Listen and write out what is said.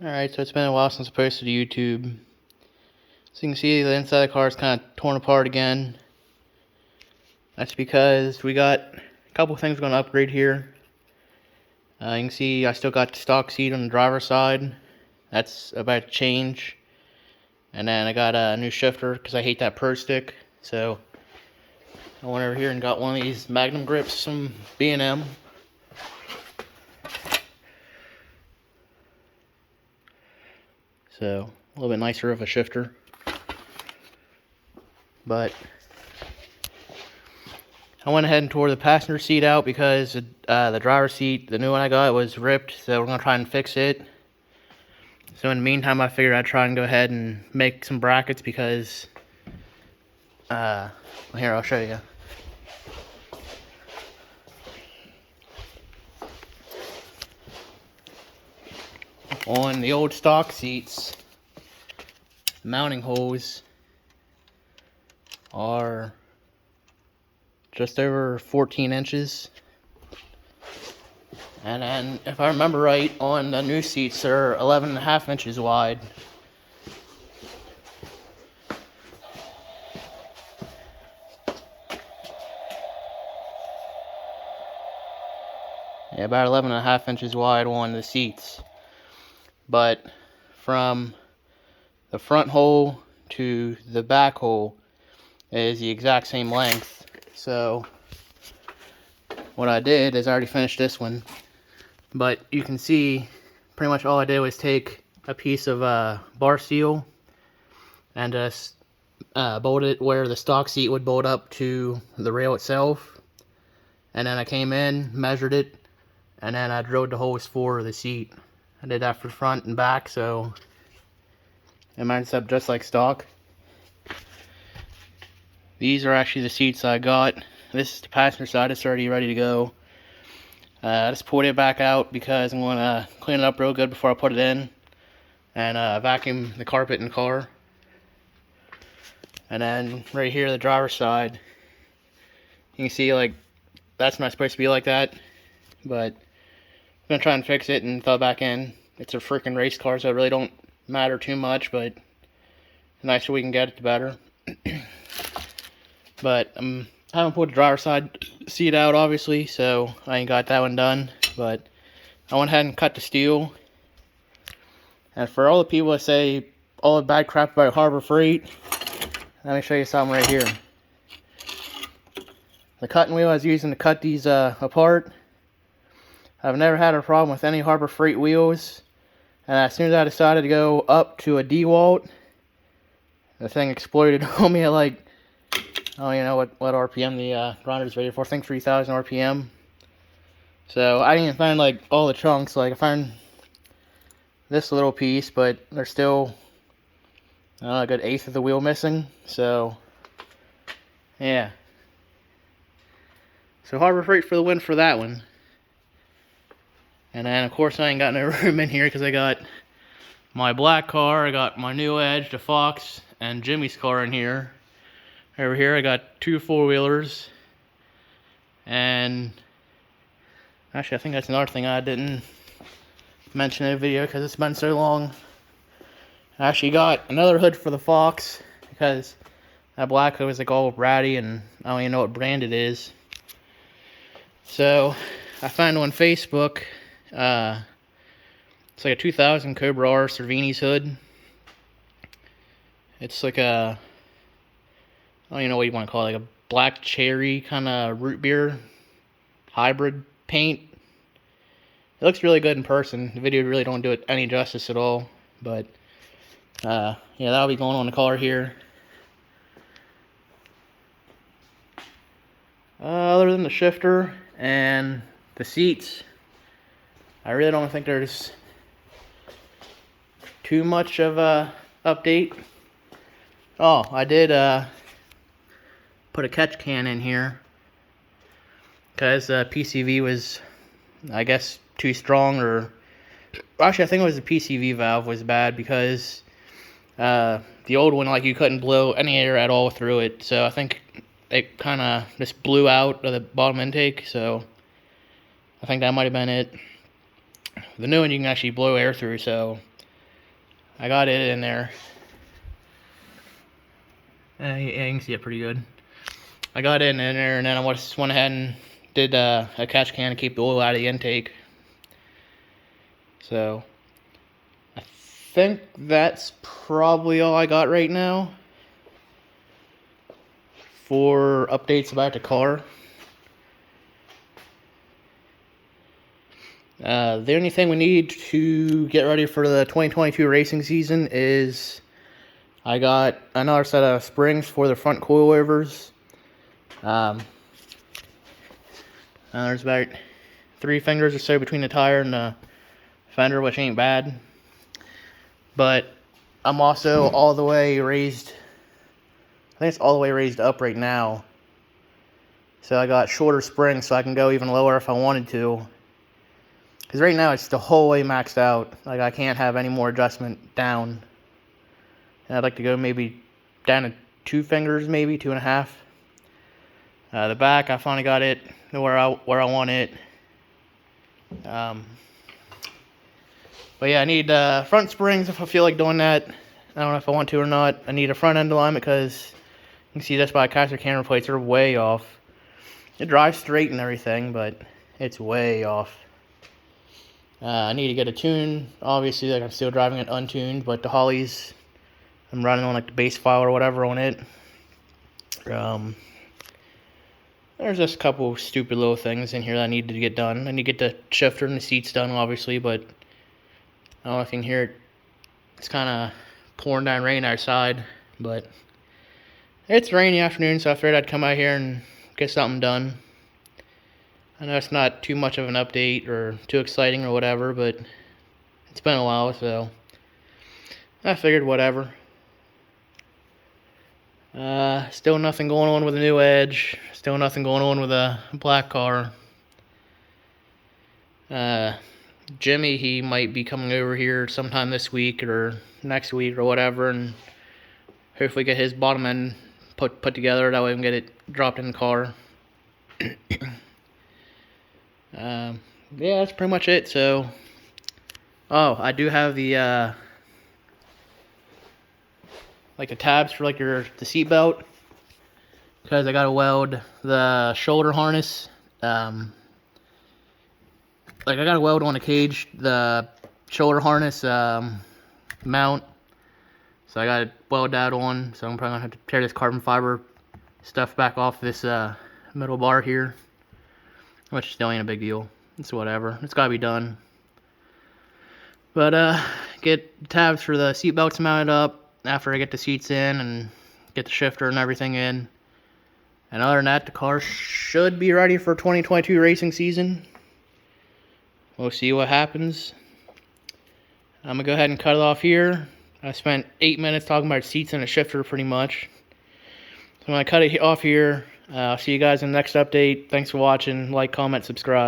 Alright, so it's been a while since I posted to YouTube. So you can see the inside of the car is kind of torn apart again. That's because we got a couple things we're going to upgrade here. You can see I still got the stock seat on the driver's side. That's about to change. And then I got a new shifter because I hate that Pro Stick. So I went over here and got one of these Magnum grips from B&M. So a little bit nicer of a shifter. But I went ahead and tore the passenger seat out because the driver's seat, the new one I got, was ripped. So we're going to try and fix it. So in the meantime, I figured I'd try and go ahead and make some brackets because, here, I'll show you. On the old stock seats, the mounting holes are just over 14 inches. And then, if I remember right, on the new seats, they're 11.5 inches wide. Yeah, about 11.5 inches wide on the seats. But from the front hole to the back hole is the exact same length. So what I did is I already finished this one, but you can see pretty much all I did was take a piece of bar steel and just bolt it where the stock seat would bolt up to the rail itself, and then I came in, measured it, and then I drilled the holes for the seat. I did that for front and back, so it lines up just like stock. These are actually the seats I got. This is the passenger side. It's already ready to go. I just pulled it back out because I'm going to clean it up real good before I put it in, and vacuum the carpet in the car. And then right here, the driver's side, you can see, like, that's not supposed to be like that, but I'm going to try and fix it and throw it back in. It's a freaking race car, so it really don't matter too much, but the nicer we can get it, the better. But I haven't put the driver's side seat out, obviously, so I ain't got that one done. But I went ahead and cut the steel. And for all the people that say all the bad crap about Harbor Freight, let me show you something right here. The cutting wheel I was using to cut these apart, I've never had a problem with any Harbor Freight wheels. And as soon as I decided to go up to a DeWalt, the thing exploded on me at, like, I don't even know what RPM the grinder's rated for. I think 3,000 RPM. So I didn't find, like, all the chunks. Like, I found this little piece, but there's still a good eighth of the wheel missing. So yeah. So Harbor Freight for the win for that one. And then, of course, I ain't got no room in here because I got my black car, I got my new Edge, the Fox, and Jimmy's car in here. Over here, I got two four-wheelers. And actually, I think that's another thing I didn't mention in the video because it's been so long. I actually got another hood for the Fox because that black hood was like all ratty and I don't even know what brand it is. So I found on Facebook, it's like a 2000 Cobra R Cervini's hood. It's like a, I don't even know what you want to call it, like a black cherry kind of root beer hybrid paint. It looks really good in person. The video really don't do it any justice at all. But yeah, that'll be going on the car here. Other than the shifter and the seats, I really don't think there's too much of a update. Oh, I did put a catch can in here because PCV was, I guess, too strong, or actually I think it was the PCV valve was bad because the old one, like, you couldn't blow any air at all through it, so I think it kind of just blew out of the bottom intake, so I think that might have been it. The new one you can actually blow air through, so I got it in there. Yeah, you can see it pretty good. I got it in there, and then I just went ahead and did a catch can to keep the oil out of the intake. So I think that's probably all I got right now for updates about the car. The only thing we need to get ready for the 2022 racing season is I got another set of springs for the front coilovers. There's about 3 fingers or so between the tire and the fender, which ain't bad. But I'm also all the way raised, I think it's all the way raised up right now. So I got shorter springs so I can go even lower if I wanted to. Because right now it's the whole way maxed out. Like, I can't have any more adjustment down. And I'd like to go maybe down to 2 fingers, maybe 2.5. The back, I finally got it where I want it. But yeah, I need front springs if I feel like doing that. I don't know if I want to or not. I need a front end alignment because you can see this by caster camber plates are way off. It drives straight and everything, but it's way off. I need to get a tune. Obviously, like, I'm still driving it untuned, but the Hollies, I'm running on like the base file or whatever on it. There's just a couple stupid little things in here that I need to get done. I need to get the shifter and the seats done, obviously, but I don't know if you can hear it. It's kind of pouring down rain outside, but it's rainy afternoon, so I figured I'd come out here and get something done. I know it's not too much of an update or too exciting or whatever, but it's been a while, so I figured whatever. Still nothing going on with the new Edge. Still nothing going on with a black car. Jimmy, he might be coming over here sometime this week or next week or whatever, and hopefully get his bottom end put together. That way we can get it dropped in the car. Yeah, that's pretty much it. So, oh, I do have the like the tabs for like the seat belt, because I gotta weld the shoulder harness. Like, I gotta weld on the cage the shoulder harness mount, so I gotta weld that on. So I'm probably gonna have to tear this carbon fiber stuff back off this middle bar here, which still ain't a big deal. It's whatever. It's gotta be done. But get tabs for the seat belts mounted up after I get the seats in and get the shifter and everything in. And other than that, the car should be ready for 2022 racing season. We'll see what happens. I'm gonna go ahead and cut it off here. I spent 8 minutes talking about seats and a shifter pretty much. So I'm gonna cut it off here. I'll see you guys in the next update. Thanks for watching. Like, comment, subscribe.